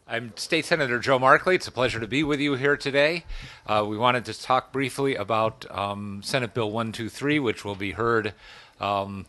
I'm State Senator Joe Markley. It's a pleasure to be with you here today. We wanted to talk briefly about Senate Bill 123, which will be heard in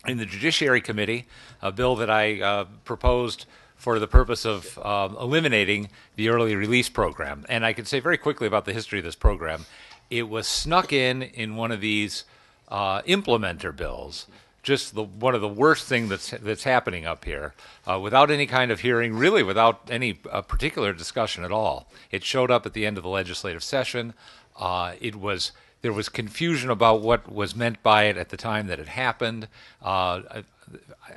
the Judiciary Committee, a bill that I proposed for the purpose of eliminating the early release program. And I can say very quickly about the history of this program. It was snuck in one of these implementer bills, just one of the worst things that's happening up here, without any kind of hearing, really without any particular discussion at all. It showed up at the end of the legislative session. There was confusion about what was meant by it at the time that it happened.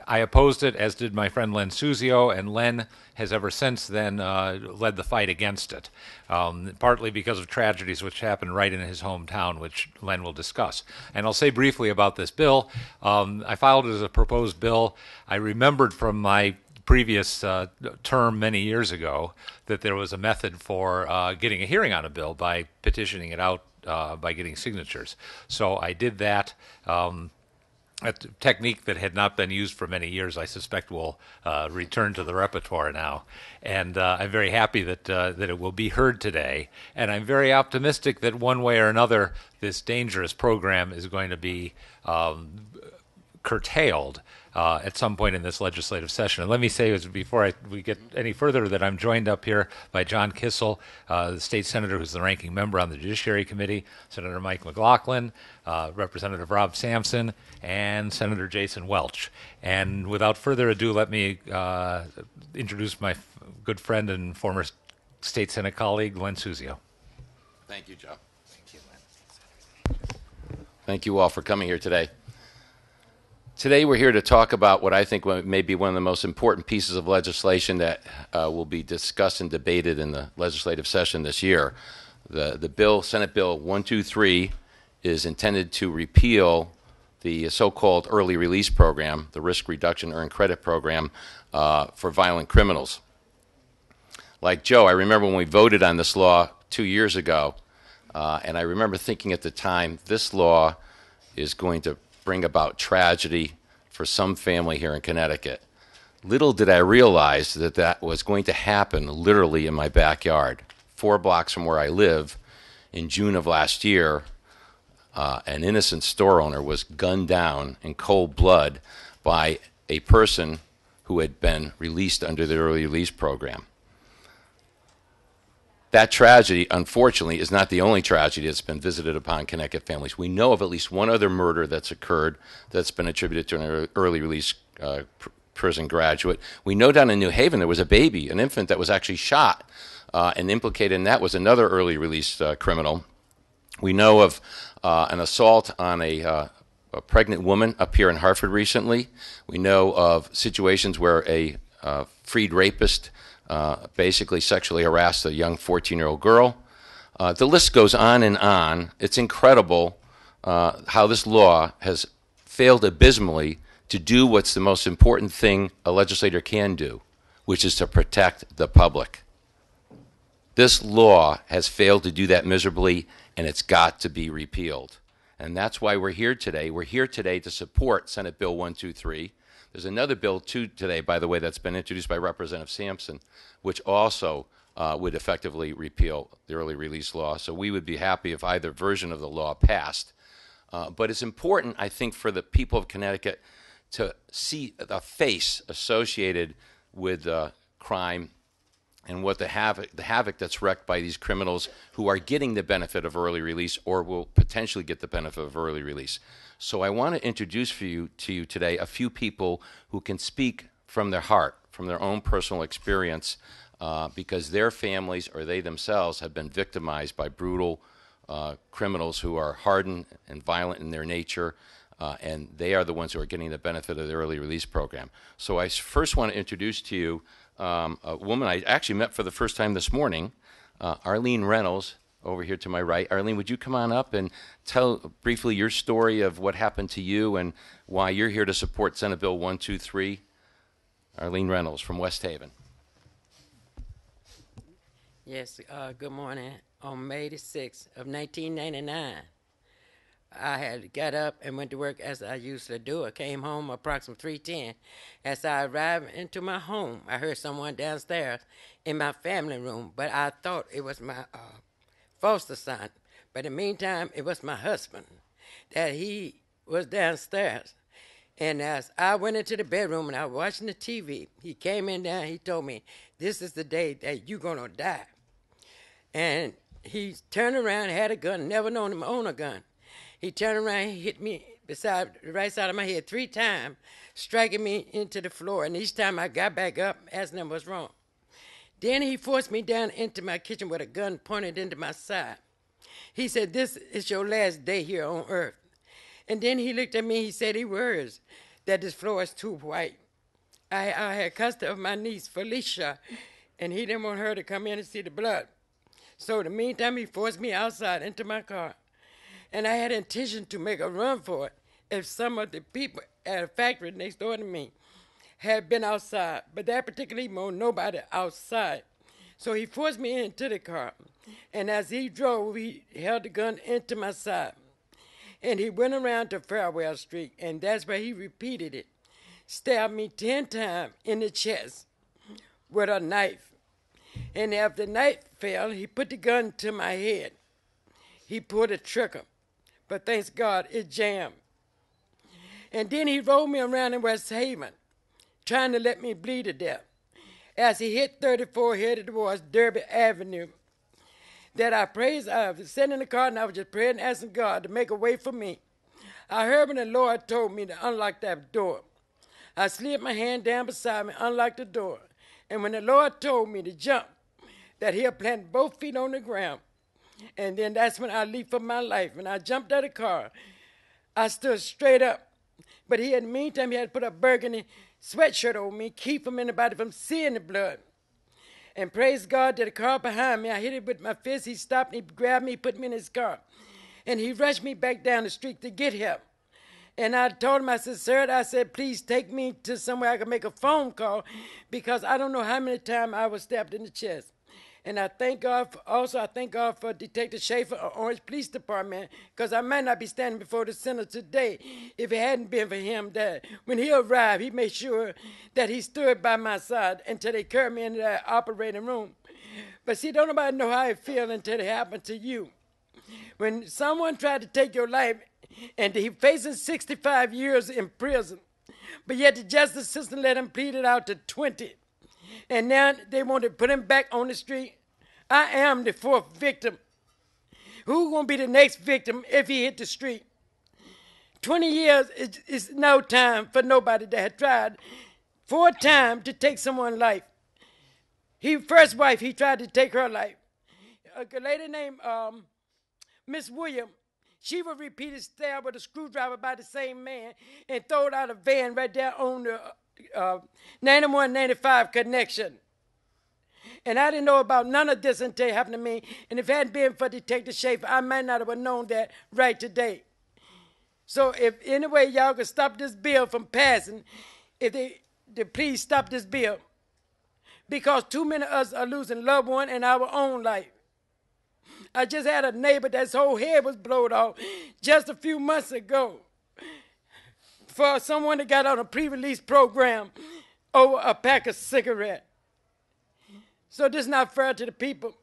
I opposed it, as did my friend Len Suzio, and Len has ever since then led the fight against it, partly because of tragedies which happened right in his hometown, which Len will discuss. And I'll say briefly about this bill. I filed it as a proposed bill. I remembered from my previous term many years ago that there was a method for getting a hearing on a bill by petitioning it out by getting signatures. So I did that. A technique that had not been used for many years, I suspect, will return to the repertoire now. And I'm very happy that it will be heard today. And I'm very optimistic that one way or another, this dangerous program is going to be curtailed at some point in this legislative session. And let me say, before we get any further, that I'm joined up here by John Kissel, the state senator who's the ranking member on the Judiciary Committee, Senator Mike McLaughlin, Representative Rob Sampson, and Senator Jason Welch. And without further ado, let me introduce my good friend and former state Senate colleague, Len Suzio. Thank you, Joe. Thank you, Len. Thank you all for coming here today. Today we're here to talk about what I think may be one of the most important pieces of legislation that will be discussed and debated in the legislative session this year. The bill, Senate Bill 123, is intended to repeal the so-called early release program, the risk reduction earned credit program for violent criminals. Like Joe, I remember when we voted on this law 2 years ago, and I remember thinking at the time, this law is going to bring about tragedy for some family here in Connecticut. Little did I realize that that was going to happen literally in my backyard. 4 blocks from where I live, in June of last year, an innocent store owner was gunned down in cold blood by a person who had been released under the early release program. That tragedy, unfortunately, is not the only tragedy that's been visited upon Connecticut families. We know of at least one other murder that's occurred that's been attributed to an early release prison graduate. We know down in New Haven there was a baby, an infant, that was actually shot, and implicated in that was another early release criminal. We know of an assault on a pregnant woman up here in Hartford recently. We know of situations where a freed rapist basically sexually harassed a young 14-year-old girl. The list goes on and on. It's incredible how this law has failed abysmally to do what's the most important thing a legislator can do, which is to protect the public. This law has failed to do that miserably, and it's got to be repealed. And that's why we're here today. We're here today to support Senate Bill 123. There's another bill, too, today, by the way, that's been introduced by Representative Sampson, which also would effectively repeal the early release law. So we would be happy if either version of the law passed. But it's important, I think, for the people of Connecticut to see the face associated with crime and what the havoc that's wreaked by these criminals who are getting the benefit of early release or will potentially get the benefit of early release. So I want to introduce to you today a few people who can speak from their heart, from their own personal experience, because their families or they themselves have been victimized by brutal criminals who are hardened and violent in their nature, and they are the ones who are getting the benefit of the early release program. So I first want to introduce to you a woman I actually met for the first time this morning, Arlene Reynolds, over here to my right. Arlene, would you come on up and tell briefly your story of what happened to you and why you're here to support Senate Bill 123? Arlene Reynolds from West Haven. Yes, good morning. On May the 6th of 1999, I had got up and went to work as I usually do. I came home approximately 3:10. As I arrived into my home, I heard someone downstairs in my family room, but I thought it was my foster son. But in the meantime, it was my husband, that he was downstairs. And as I went into the bedroom and I was watching the TV, he came in there and he told me, "This is the day that you're going to die." And he turned around, had a gun, never known him own a gun. He turned around, he hit me beside the right side of my head 3 times, striking me into the floor. And each time I got back up, asking him what's wrong. Then he forced me down into my kitchen with a gun pointed into my side. He said, "This is your last day here on earth." And then he looked at me, he said he worries that this floor is too white. I had custody of my niece, Felicia, and he didn't want her to come in and see the blood. So in the meantime, he forced me outside into my car. And I had intention to make a run for it if some of the people at a factory next door to me had been outside. But that particular evening, nobody outside. So he forced me into the car. And as he drove, he held the gun into my side. And he went around to Farewell Street, and that's where he repeated it. Stabbed me 10 times in the chest with a knife. And after the knife fell, he put the gun to my head. He pulled the trigger, but thanks God, it jammed. And then he rolled me around in West Haven, trying to let me bleed to death. As he hit 34, headed towards Derby Avenue, that I praised, I was sitting in the car and I was just praying and asking God to make a way for me. I heard when the Lord told me to unlock that door. I slid my hand down beside me, unlocked the door. And when the Lord told me to jump, that he'll plant both feet on the ground. And then that's when I leaped for my life. When I jumped out of the car, I stood straight up. But in the meantime, he had put a burgundy sweatshirt over me, keep from anybody from seeing the blood. And praise God that the car behind me, I hit it with my fist. He stopped, he grabbed me, put me in his car. And he rushed me back down the street to get help. And I told him, I said, "Sir," I said, "please take me to somewhere I can make a phone call because I don't know how many times I was stabbed in the chest." And I thank God for Detective Schaefer of Orange Police Department, because I might not be standing before the center today if it hadn't been for him. That when he arrived, he made sure that he stood by my side until they carried me into that operating room. But see, don't nobody know how it feels until it happened to you. When someone tried to take your life and he facing 65 years in prison, but yet the justice system let him plead it out to 20. And now they want to put him back on the street. I am the 4th victim. Who's going to be the next victim if he hit the street? 20 years is no time for nobody that had tried 4 times to take someone's life. First wife, he tried to take her life. A lady named Miss William, she was repeated stabbed with a screwdriver by the same man and thrown out of a van right there on the 91-95 connection. And I didn't know about none of this until it happened to me. And if it hadn't been for Detective Schaefer, I might not have known that right today. So if any way y'all could stop this bill from passing, if they please stop this bill. Because too many of us are losing loved one and our own life. I just had a neighbor that's whole head was blown off just a few months ago for someone that got on a pre-release program over a pack of cigarettes. So this is not fair to the people.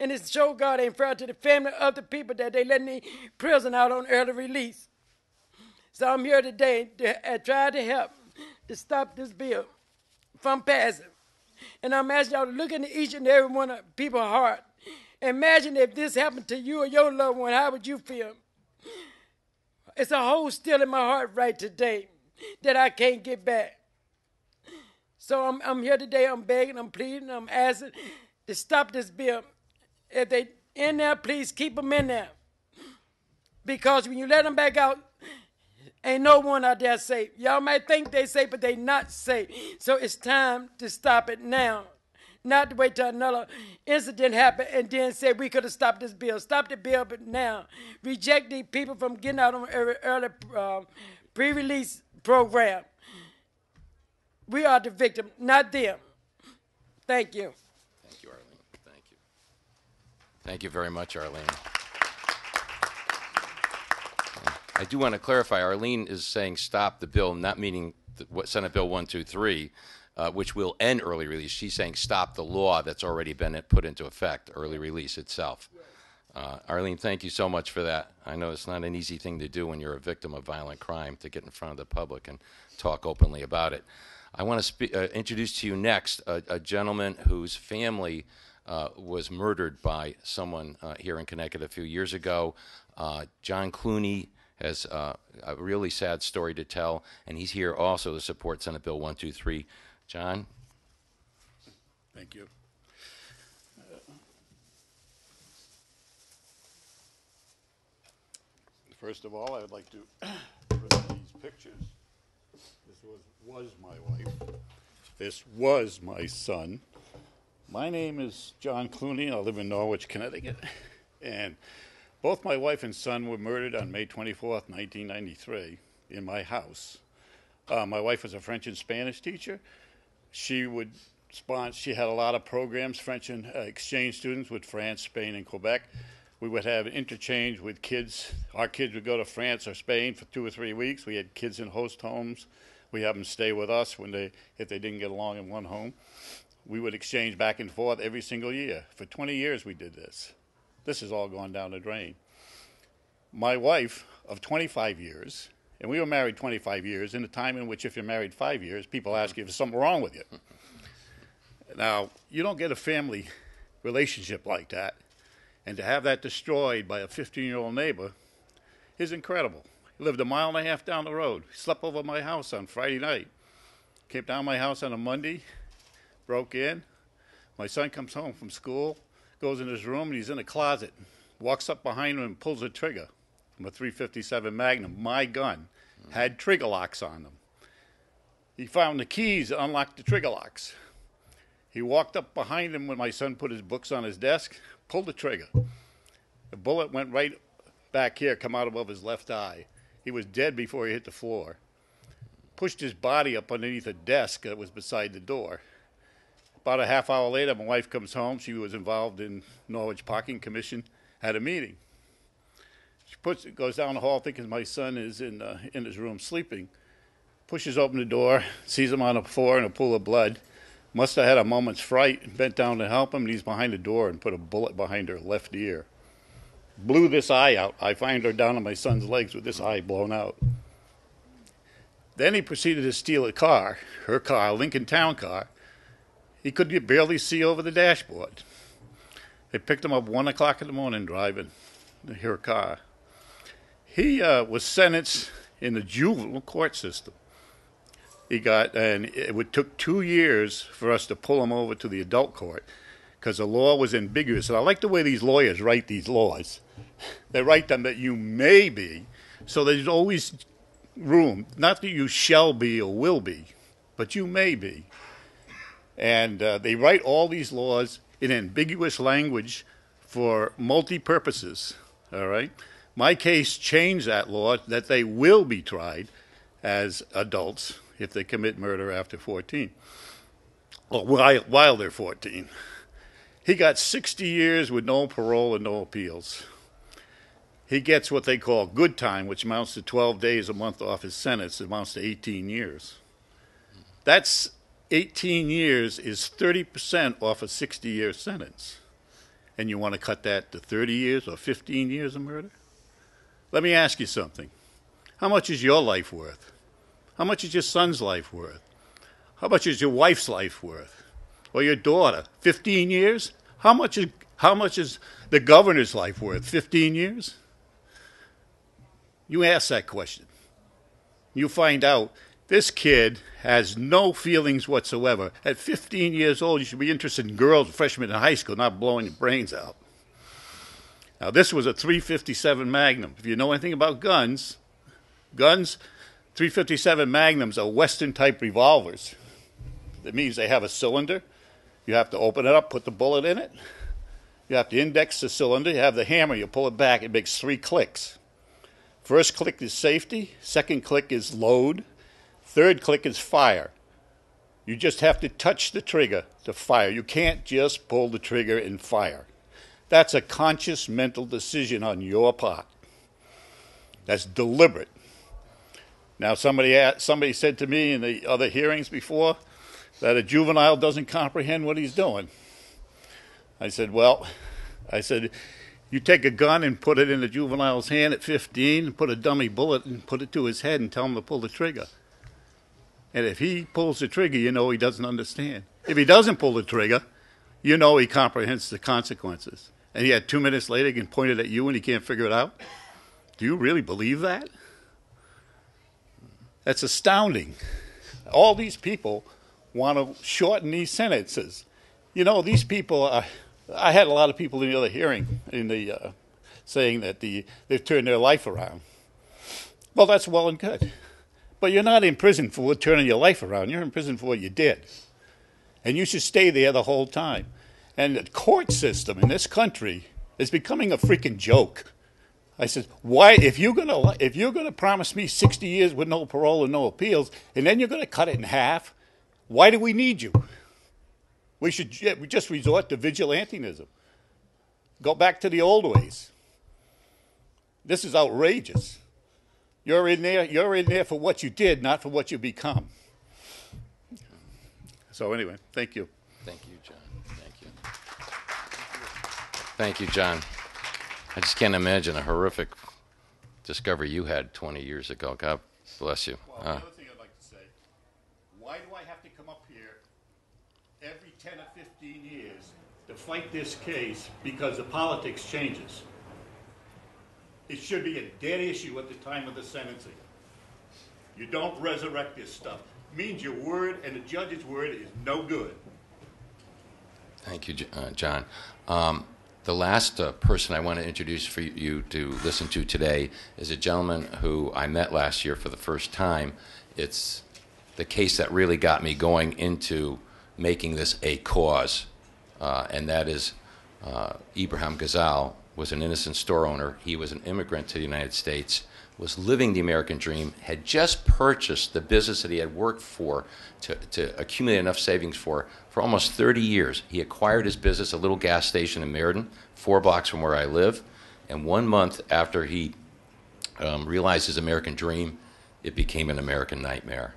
And it show God ain't fair to the family of the people that they letting the prison out on early release. So I'm here today to try to help to stop this bill from passing. And I'm asking y'all to look into each and every one of people's heart. Imagine if this happened to you or your loved one, how would you feel? It's a hole still in my heart right today that I can't get back. So I'm here today, I'm begging, I'm pleading, I'm asking to stop this bill. If they in there, please keep them in there. Because when you let them back out, ain't no one out there safe. Y'all might think they safe, but they not safe. So it's time to stop it now. Not to wait till another incident happen and then say we could have stopped this bill. Stop the bill, but now reject these people from getting out on early pre-release program. We are the victim, not them. Thank you. Thank you, Arlene. Thank you. Thank you very much, Arlene. I do want to clarify. Arlene is saying stop the bill, not meaning what Senate Bill 123, which will end early release. She's saying stop the law that's already been put into effect, early release itself. Arlene, thank you so much for that. I know it's not an easy thing to do when you're a victim of violent crime, to get in front of the public and talk openly about it. I want to introduce to you next a gentleman whose family was murdered by someone here in Connecticut a few years ago. John Clooney has a really sad story to tell, and he's here also to support Senate Bill 123. John? Thank you. First of all, I would like to present these pictures. This was my wife. This was my son. My name is John Clooney. I live in Norwich, Connecticut. And both my wife and son were murdered on May 24th, 1993, in my house. My wife was a French and Spanish teacher. She had a lot of programs, French and exchange students with France, Spain, and Quebec. We would have interchange with kids. Our kids would go to France or Spain for 2 or 3 weeks. We had kids in host homes. We had them stay with us if they didn't get along in one home. We would exchange back and forth every single year. For 20 years we did this. This has all gone down the drain. My wife of 25 years, and we were married 25 years, in a time in which if you're married 5 years, people ask you if there's something wrong with you. Now, you don't get a family relationship like that. And to have that destroyed by a 15-year-old neighbor is incredible. He lived a mile and a half down the road. He slept over my house on Friday night. Came down my house on a Monday, broke in. My son comes home from school, goes in his room, and he's in a closet. Walks up behind him and pulls the trigger from a .357 Magnum. My gun had trigger locks on them. He found the keys that unlocked the trigger locks. He walked up behind him when my son put his books on his desk, pulled the trigger. The bullet went right back here, come out above his left eye. He was dead before he hit the floor. Pushed his body up underneath a desk that was beside the door. About a half hour later, my wife comes home. She was involved in Norwich Parking Commission, had a meeting. She goes down the hall thinking my son is in his room sleeping. Pushes open the door, sees him on the floor in a pool of blood. Must have had a moment's fright and bent down to help him, and he's behind the door and put a bullet behind her left ear. Blew this eye out. I find her down on my son's legs with this eye blown out. Then he proceeded to steal a car, her car, a Lincoln Town car. He could barely see over the dashboard. They picked him up 1 o'clock in the morning driving her car. He was sentenced in the juvenile court system. It took 2 years for us to pull him over to the adult court because the law was ambiguous. And I like the way these lawyers write these laws. They write them that you may be, so there's always room, not that you shall be or will be, but you may be. And they write all these laws in ambiguous language for multi-purposes, all right? My case changed that law that they will be tried as adults if they commit murder after 14, or while they're 14. He got 60 years with no parole and no appeals. He gets what they call good time, which amounts to 12 days a month off his sentence. It amounts to 18 years. That's 18 years is 30% off a 60-year sentence. And you want to cut that to 30 years or 15 years of murder? Let me ask you something. How much is your life worth? How much is your son's life worth? How much is your wife's life worth? Or your daughter? 15 years? How much is the governor's life worth? 15 years? You ask that question. You find out this kid has no feelings whatsoever. At 15 years old, you should be interested in girls, freshmen in high school, not blowing your brains out. Now, this was a .357 Magnum. If you know anything about guns, .357 Magnums are Western-type revolvers. That means they have a cylinder. You have to open it up, put the bullet in it. You have to index the cylinder. You have the hammer. You pull it back. It makes 3 clicks. First click is safety. Second click is load. Third click is fire. You just have to touch the trigger to fire. You can't just pull the trigger and fire. That's a conscious mental decision on your part. That's deliberate. Now, somebody said to me in the other hearings before that a juvenile doesn't comprehend what he's doing. I said, you take a gun and put it in the juvenile's hand at 15, and put a dummy bullet and put it to his head and tell him to pull the trigger. And if he pulls the trigger, you know he doesn't understand. If he doesn't pull the trigger, you know he comprehends the consequences. And yet 2 minutes later he can point it at you and he can't figure it out? Do you really believe that? That's astounding. All these people want to shorten these sentences. You know, these people are... I had a lot of people in the other hearing saying that they've turned their life around. Well, that's well and good. But you're not in prison for turning your life around. You're in prison for what you did. And you should stay there the whole time. And the court system in this country is becoming a freaking joke. I said, why, if you're gonna promise me 60 years with no parole and no appeals, and then you're gonna cut it in half, why do we need you? We just resort to vigilantism. Go back to the old ways. This is outrageous. You're in there for what you did, not for what you become. So anyway, thank you. Thank you, John. Thank you. Thank you, John. I just can't imagine a horrific discovery you had 20 years ago. God bless you. Well, the other thing I'd like to say, why do I have to come up here every 10 or 15 years to fight this case because the politics changes? It should be a dead issue at the time of the sentencing. You don't resurrect this stuff. It means your word and the judge's word is no good. Thank you, John. The last person I want to introduce for you to listen to today is a gentleman who I met last year for the first time. It's the case that really got me going into making this a cause, and that is Ibrahim Ghazal was an innocent store owner. He was an immigrant to the United States, was living the American dream, had just purchased the business that he had worked for to accumulate enough savings for almost 30 years. He acquired his business, a little gas station in Meriden, 4 blocks from where I live, and 1 month after he realized his American dream, it became an American nightmare.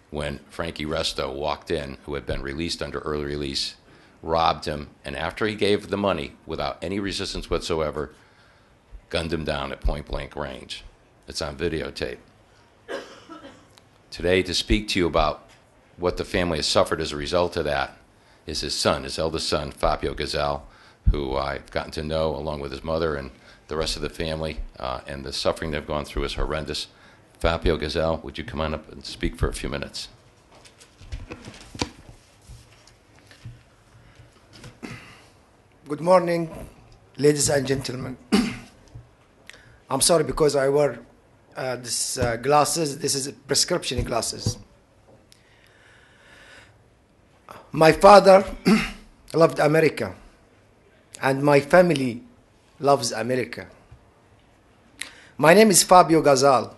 When Frankie Resto walked in, who had been released under early release, robbed him, and after he gave the money, without any resistance whatsoever, gunned him down at point-blank range. It's on videotape. Today, to speak to you about what the family has suffered as a result of that is his son, his eldest son, Fabio Ghazal, who I've gotten to know along with his mother and the rest of the family, and the suffering they've gone through is horrendous. Fabio Ghazal, would you come on up and speak for a few minutes? Good morning, ladies and gentlemen. I'm sorry because I wear these glasses. This is prescription glasses. My father loved America, and my family loves America. My name is Fabio Ghazal.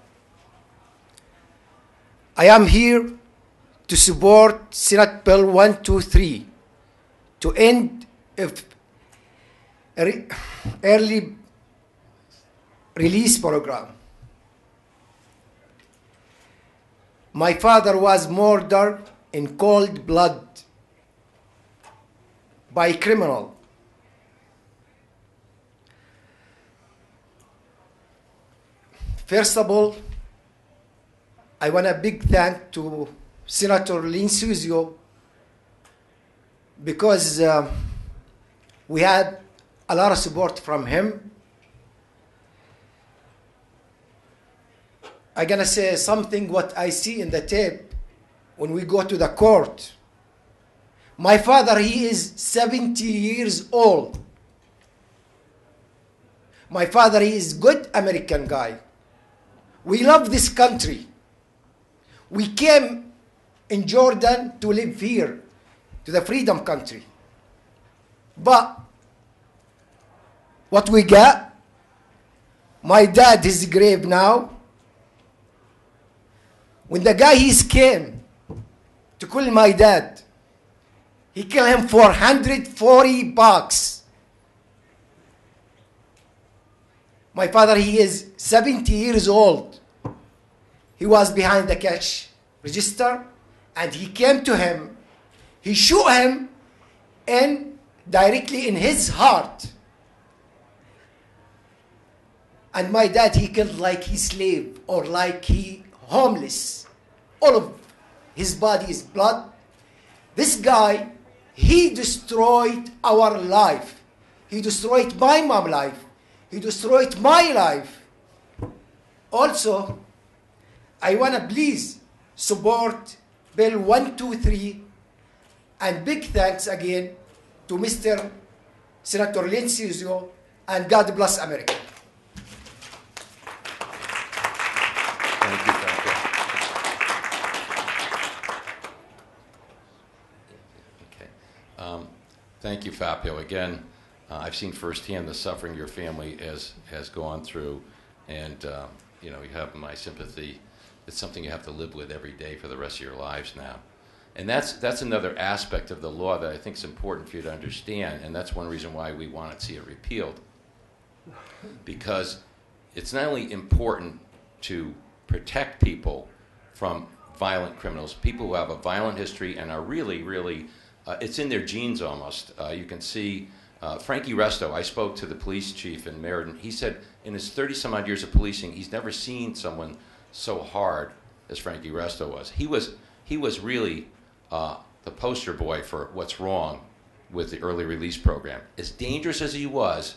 I am here to support Senate Bill 123 to end early release program. My father was murdered in cold blood by a criminal. First of all, I want a big thank to Senator Linsuzio because we had a lot of support from him. I'm gonna say something what I see in the tape when we go to the court. My father, he is 70 years old. My father, he is good American guy. We love this country. We came in Jordan to live here, to the freedom country. But what we got, my dad, his grave now. When the guy he came to kill my dad, he killed him for $140. My father, he is 70 years old. He was behind the cash register, and he came to him. He shoot him directly in his heart. And my dad, he killed like he slave or like he homeless. All of his body is blood. This guy, he destroyed our life. He destroyed my mom's life. He destroyed my life. Also, I want to please support Bill 123, and big thanks again to Mr. Senator Lencesio, and God bless America. Thank you, Fabio. Okay. Thank you, Fabio. Again, I've seen firsthand the suffering your family has gone through, and you have my sympathy. It's something you have to live with every day for the rest of your lives now. And that's another aspect of the law that I think is important for you to understand, and that's one reason why we want to see it repealed. Because it's not only important to protect people from violent criminals, people who have a violent history and are really, really, it's in their genes almost. You can see Frankie Resto, I spoke to the police chief in Meriden. He said in his 30-some-odd years of policing, he's never seen someone so hard as Frankie Resto was. He was really the poster boy for what's wrong with the early release program. As dangerous as he was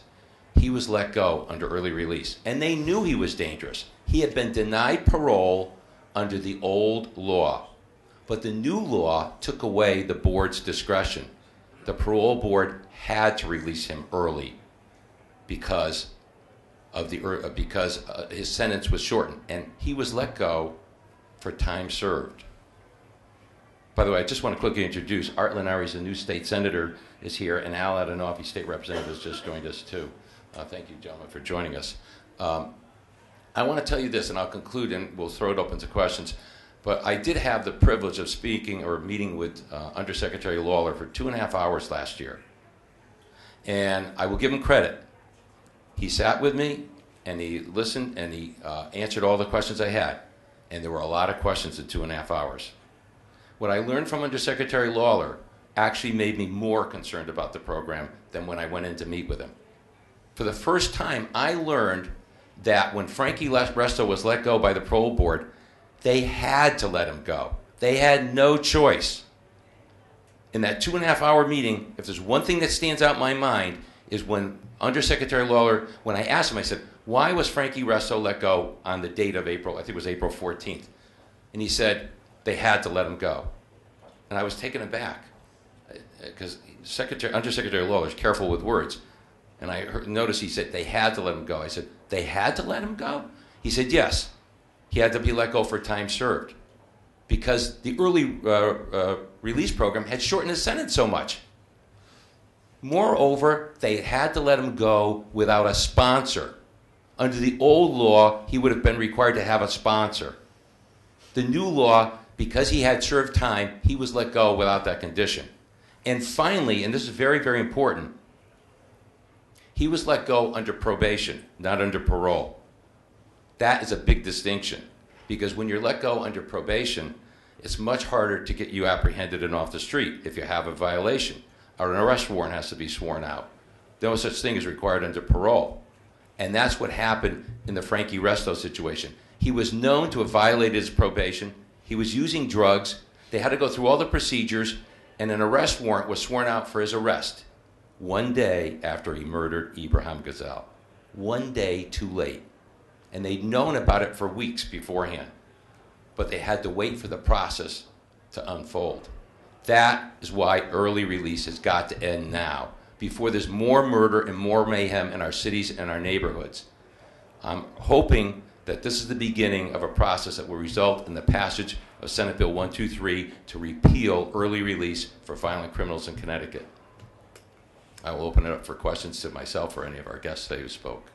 let go under early release. And they knew he was dangerous. He had been denied parole under the old law. But the new law took away the board's discretion. The parole board had to release him early because his sentence was shortened, and he was let go for time served. By the way, I just want to quickly introduce Arlene, the new state senator, is here, and Al Adenofi, state representative, has just joined us too. Thank you, gentlemen, for joining us. I want to tell you this, and I'll conclude, and we'll throw it open to questions. But I did have the privilege of speaking or meeting with Undersecretary Lawler for 2.5 hours last year. And I will give him credit. He sat with me, and he listened, and he answered all the questions I had. And there were a lot of questions in 2.5 hours. What I learned from Undersecretary Lawler actually made me more concerned about the program than when I went in to meet with him. For the first time, I learned that when Frankie Resto was let go by the parole board, they had to let him go. They had no choice. In that 2.5-hour meeting, if there's one thing that stands out in my mind, is when Undersecretary Lawler, when I asked him, I said, why was Frankie Resto let go on the date of April, I think it was April 14th? And he said, they had to let him go. And I was taken aback, because Undersecretary Lawler is careful with words. And I noticed he said, they had to let him go. I said, they had to let him go? He said, yes. He had to be let go for time served, because the early release program had shortened his sentence so much. Moreover, they had to let him go without a sponsor. Under the old law, he would have been required to have a sponsor. The new law, because he had served time, he was let go without that condition. And finally, and this is very, very important, he was let go under probation, not under parole. That is a big distinction, because when you're let go under probation, it's much harder to get you apprehended and off the street if you have a violation, or an arrest warrant has to be sworn out. No such thing is required under parole. And that's what happened in the Frankie Resto situation. He was known to have violated his probation. He was using drugs. They had to go through all the procedures, and an arrest warrant was sworn out for his arrest 1 day after he murdered Ibrahim Ghazal. 1 day too late. And they'd known about it for weeks beforehand. But they had to wait for the process to unfold. That is why early release has got to end now, before there's more murder and more mayhem in our cities and our neighborhoods. I'm hoping that this is the beginning of a process that will result in the passage of Senate Bill 123 to repeal early release for violent criminals in Connecticut. I will open it up for questions to myself or any of our guests today who spoke.